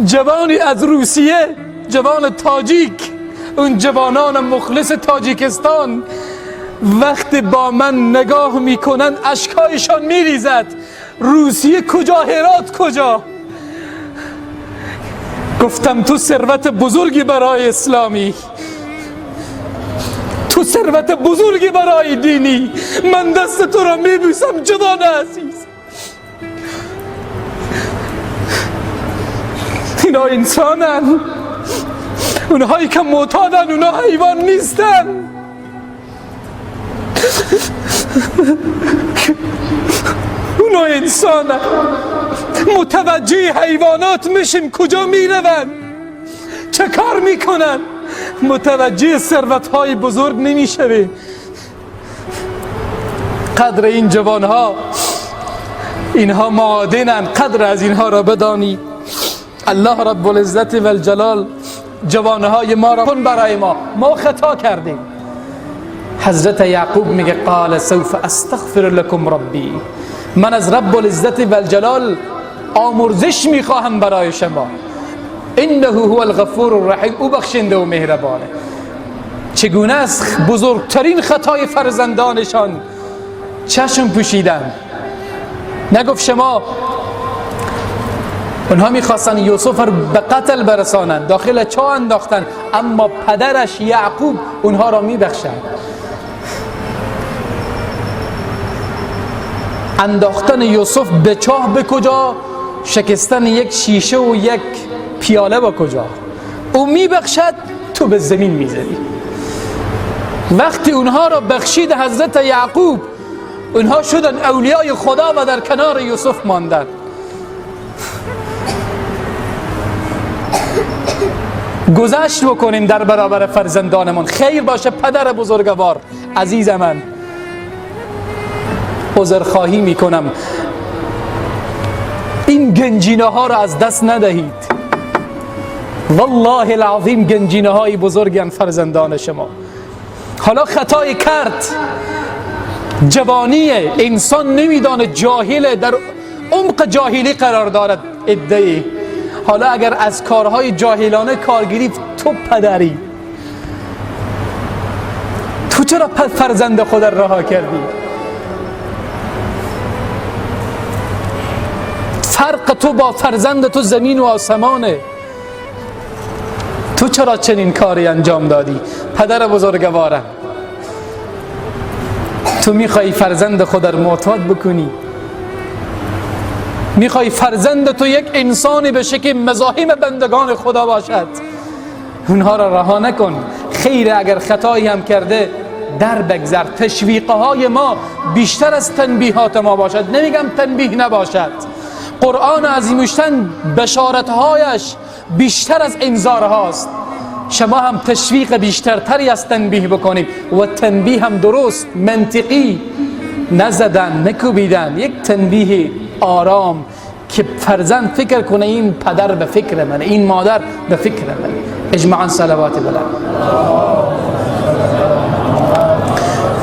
جوانی از روسیه، جوان تاجیک، اون جوانان مخلص تاجیکستان وقتی با من نگاه میکنن اشکایشان میریزد. روسیه کجا، هرات کجا؟ گفتم تو ثروت بزرگی برای اسلامی، تو ثروت بزرگی برای دینی. من دست تو را میبوسم جوان عزیز. اینا انسانن، اونهایی که معتادن اونا حیوان نیستن. اونا انسانن. متوجه حیوانات میشیم کجا میروند، چه کار میکنن. متوجه ثروت‌های بزرگ نمیشویم. قدر این جوانها، اینها معادنن، قدر از اینها را بدانی. الله رب العزت و الجلال جوانهای ما را کن برای ما خطا کردیم. حضرت یعقوب میگه قال سوف استغفر لكم ربی، من از رب العزت و الجلال آمرزش میخواهم برای شما. انه هو الغفور الرحیم، او بخشنده و مهربانه. چگونه است بزرگترین خطای فرزندانشان چشم پوشیدن. نگفت شما اونها میخواستن یوسف رو به قتل برسانند، داخل چاه انداختن، اما پدرش یعقوب اونها را میبخشد. انداختن یوسف به چاه به کجا؟ شکستن یک شیشه و یک پیاله با کجا؟ او میبخشد، تو به زمین میزنی. وقتی اونها را بخشید حضرت یعقوب، اونها شدن اولیای خدا و در کنار یوسف ماندن. گذشت بکنیم در برابر فرزندانمون. خیر باشه پدر بزرگوار عزیز من، عذرخواهی میکنم، این گنجینه ها را از دست ندهید. والله العظیم گنجینه های بزرگن فرزندان شما. حالا خطای کرد، جوانیه، انسان نمیدانه، جاهله، در عمق جاهلی قرار دارد ادعی. حالا اگر از کارهای جاهلانه کار گرفت، تو پدری، تو چرا فرزند خود رها کردی؟ فرق تو با فرزند تو زمین و آسمانه. تو چرا چنین کاری انجام دادی؟ پدر بزرگوارم، تو میخوای فرزند خود را معتاد بکنی؟ میخوای فرزند تو یک انسانی بشه که مزاحم بندگان خدا باشد؟ اونها را رها نکن. خیره اگر خطایی هم کرده در بگذر. تشویقهای ما بیشتر از تنبیهات ما باشد، نمیگم تنبیه نباشد. قرآن عظیمشتن بشارتهایش بیشتر از انذارهاست. شما هم تشویق بیشترتری از تنبیه بکنید و تنبیه هم درست، منطقی، نزدن، نکوبیدن. یک تنبیه آرام که فرزند فکر کنه این پدر به فکر منه، این مادر به فکر منه. اجماعاً صلوات بلند.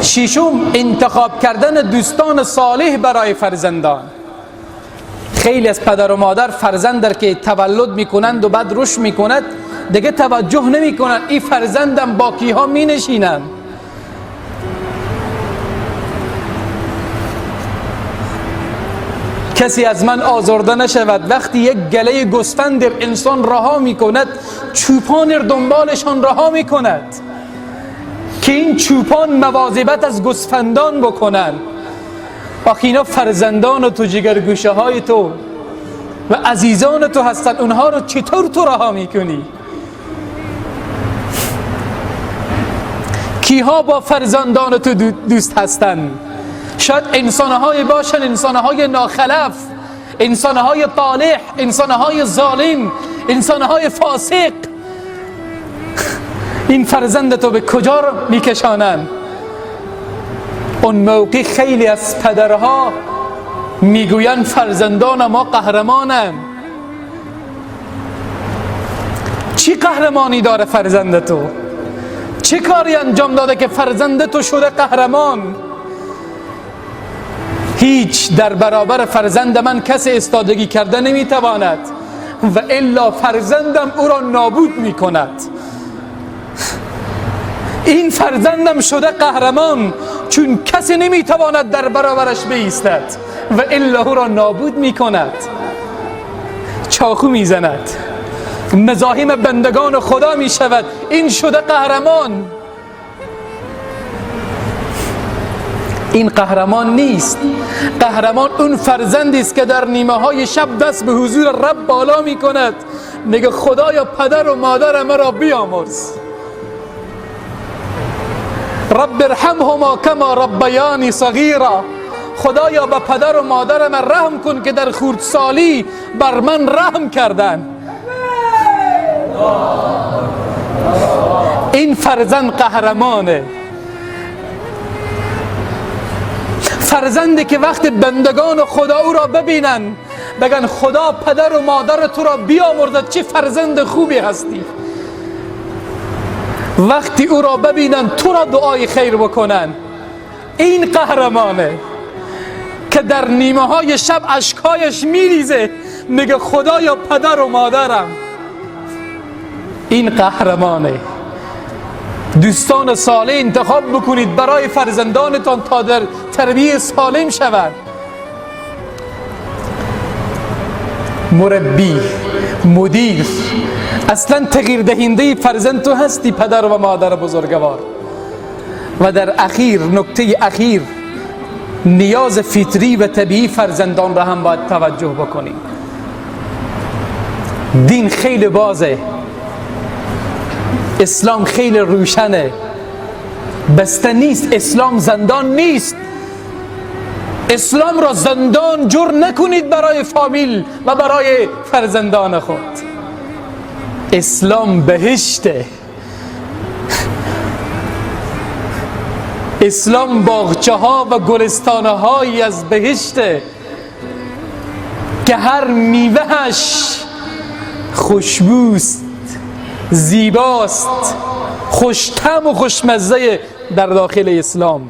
ششم، انتخاب کردن دوستان صالح برای فرزندان. خیلی از پدر و مادر فرزند در که تولد میکنند و بعد رشد میکند دیگه توجه نمیکنند این فرزندم با کیها می نشینند. کسی از من آزرده نشود وقتی یک گله گوسفند انسان رها میکند، چوپان دنبالشان رها میکند که این چوپان مواظبت از گوسفندان بکنند. آخه اینا فرزندان تو، جگرگوشه های تو و عزیزان تو هستن، اونها رو چطور تو رها میکنی؟ کیها با فرزندان تو دوست هستن؟ شاید انسانهای باشن، انسانهای ناخلف، انسانهای طالح، انسانهای ظالم، انسانهای فاسق. این فرزند تو به کجا میکشانن؟ اون موقع خیلی از پدرها میگوین فرزندان ما قهرمانن. چی قهرمانی داره فرزند تو؟ چه کاری انجام داده که فرزند تو شده قهرمان؟ هیچ. در برابر فرزند من کسی استادگی کرده نمیتواند. و الا فرزندم او را نابود می کند. این فرزندم شده قهرمان چون کسی نمی تواند در برابرش بایستد و الا او را نابود می کند، چاقو می زند، مزاحم بندگان خدا می شود. این شده قهرمان. این قهرمان نیست. قهرمان اون فرزندی است که در نیمه های شب دست به حضور رب بالا می کند، میگه خدایا پدر و مادر مرا بیامرز، رب ارحمهما کما ربیانی صغیرا. خدایا به پدر و مادر من رحم کن که در خردسالی بر من رحم کردن. این فرزند قهرمانه. فرزندی که وقت بندگان خدا او را ببینن بگن خدا پدر و مادر تو را بیامرزد، چه فرزند خوبی هستی. وقتی او را ببینن تو را دعای خیر بکنن. این قهرمانه که در نیمه های شب اشکایش میریزه، میگه خدایا پدر و مادرم. این قهرمانه. دوستان صالح انتخاب بکنید برای فرزندانتان تا در تربیت سالم شوند. مربی، مدیر، اصلا تغییر دهنده فرزند تو هستی پدر و مادر بزرگوار. و در اخیر، نکته اخیر، نیاز فطری و طبیعی فرزندان را هم باید توجه بکنیم. دین خیلی بازه، اسلام خیلی روشنه، بسته نیست. اسلام زندان نیست. اسلام را زندان جور نکنید برای فامیل و برای فرزندان خود. اسلام بهشته. اسلام باغچه ها و گلستانه هایی از بهشته که هر میوهش خوشبوست، زیباست، خوش‌طعم و خوشمزه در داخل اسلام.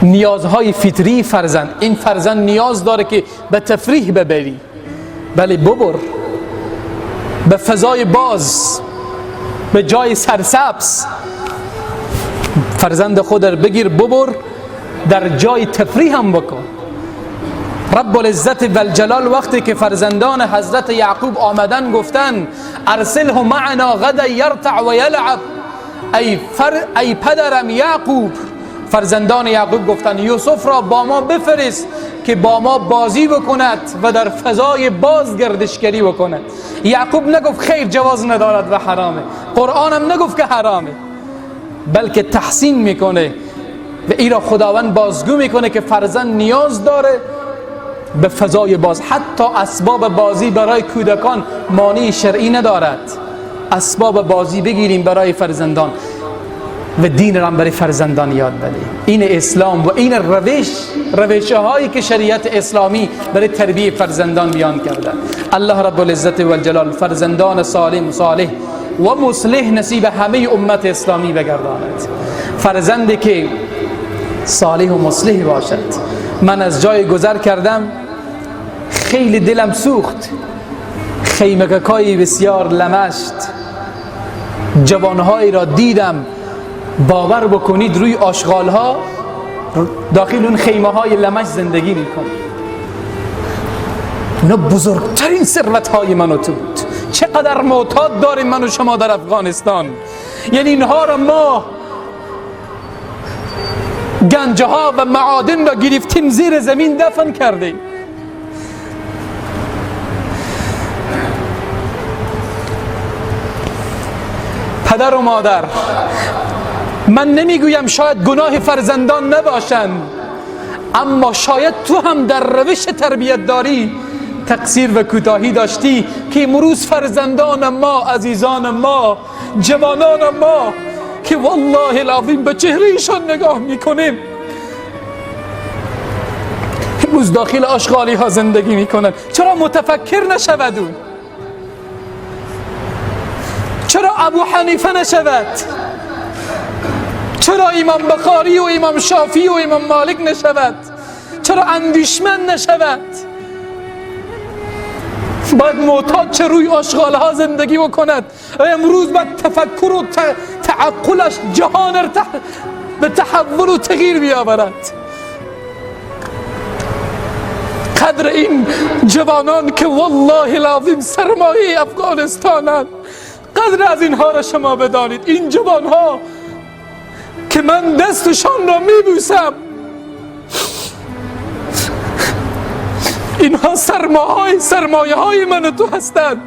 نیازهای فطری فرزند، این فرزند نیاز داره که به تفریح ببری. بله ببر به فضای باز، به جای سرسبز فرزند خود را بگیر، ببر در جای تفریح هم بکن. رب العزت و الجلال وقتی که فرزندان حضرت یعقوب آمدن گفتن ارسله معنا غدا یرتع و یلعب، ای پدرم یعقوب، فرزندان یعقوب گفتن یوسف را با ما بفرست که با ما بازی بکند و در فضای باز گردشگری بکند. یعقوب نگفت خیر جواز ندارد و حرامه، قرآن هم نگفت که حرامه، بلکه تحسین میکنه و این را خداوند بازگو میکنه که فرزند نیاز داره به فضای باز. حتی اسباب بازی برای کودکان مانع شرعی ندارد. اسباب بازی بگیریم برای فرزندان و دین را برای فرزندان یاد بده. این اسلام و این روش هایی که شریعت اسلامی برای تربیت فرزندان بیان کرده. الله رب العزت و الجلال فرزندان سالم، صالح و مصلح نصیب همه امت اسلامی بگرداند. فرزندی که صالح و مصلح باشد. من از جای گذر کردم، خیلی دلم سوخت. خیمککای بسیار لمشت، جوانهایی را دیدم باور بکنید روی آشغالها داخل اون خیمه های لمش زندگی میکنه. اینا بزرگترین ثروت های من و تو بود. چقدر معتاد داریم من و شما در افغانستان. یعنی اینها را ما گنجه ها و معادن را گرفتیم زیر زمین دفن کردیم. پدر و مادر، من نمیگویم شاید گناه فرزندان نباشند، اما شاید تو هم در روش تربیت داری تقصیر و کوتاهی داشتی که امروز فرزندان ما، عزیزان ما، جوانان ما که والله العظیم به چهرهشان نگاه میکنیم امروز داخل آشغالی ها زندگی میکنن. چرا متفکر نشودون؟ چرا ابو حنیفه نشود؟ چرا امام بخاری و امام شافعی و امام مالک نشود؟ چرا اندیشمند نشود؟ باید معتاد چه روی آشغال ها زندگی بکند. امروز باید تفکر و تعقلش جهان به تحول و تغییر بیاورد. قدر این جوانان که والله العظیم سرمایه افغانستانند، قدر از اینها را شما بدانید. این جوانها که من دستشان را میبوسم، اینها سرمایه های من و تو هستند.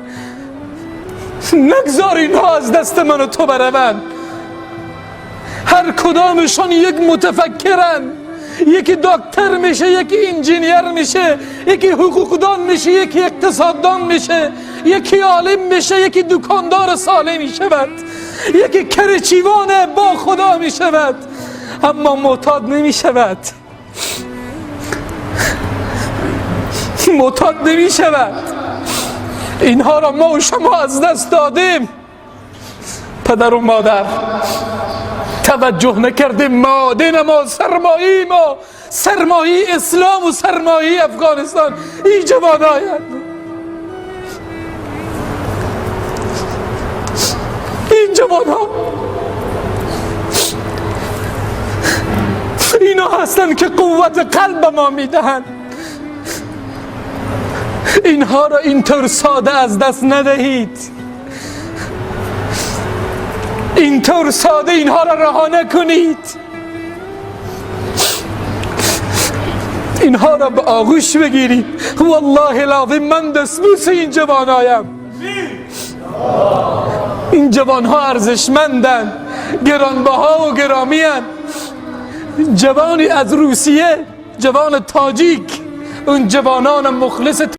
نگذار اینها از دست من و تو بروند. هر کدامشان یک متفکرن، یکی دکتر میشه، یکی انجینیر میشه، یکی حقوقدان میشه، یکی اقتصاددان میشه، یکی عالم میشه، یکی دکاندار سالم میشود، یکی کرچیوان با خدا میشود، اما معتاد نمیشود. معتاد نمیشود. اینها را ما و شما از دست دادیم. پدر و مادر توجه نکردیم. ما دین ما سرمایه اسلام و سرمایه افغانستان این جوانایند. این جوانها اینا هستند که قوت قلب ما میدهند. اینها را اینطور ساده از دست ندهید. اینطور ساده اینها را رها نکنید. اینها را به آغوش بگیرید. والله العظیم من دستبوس این جوانایم. این جوانها ارزشمندند، گرانبها و گرامی‌اند. جوانی از روسیه، جوان تاجیک، اون جوانان مخلص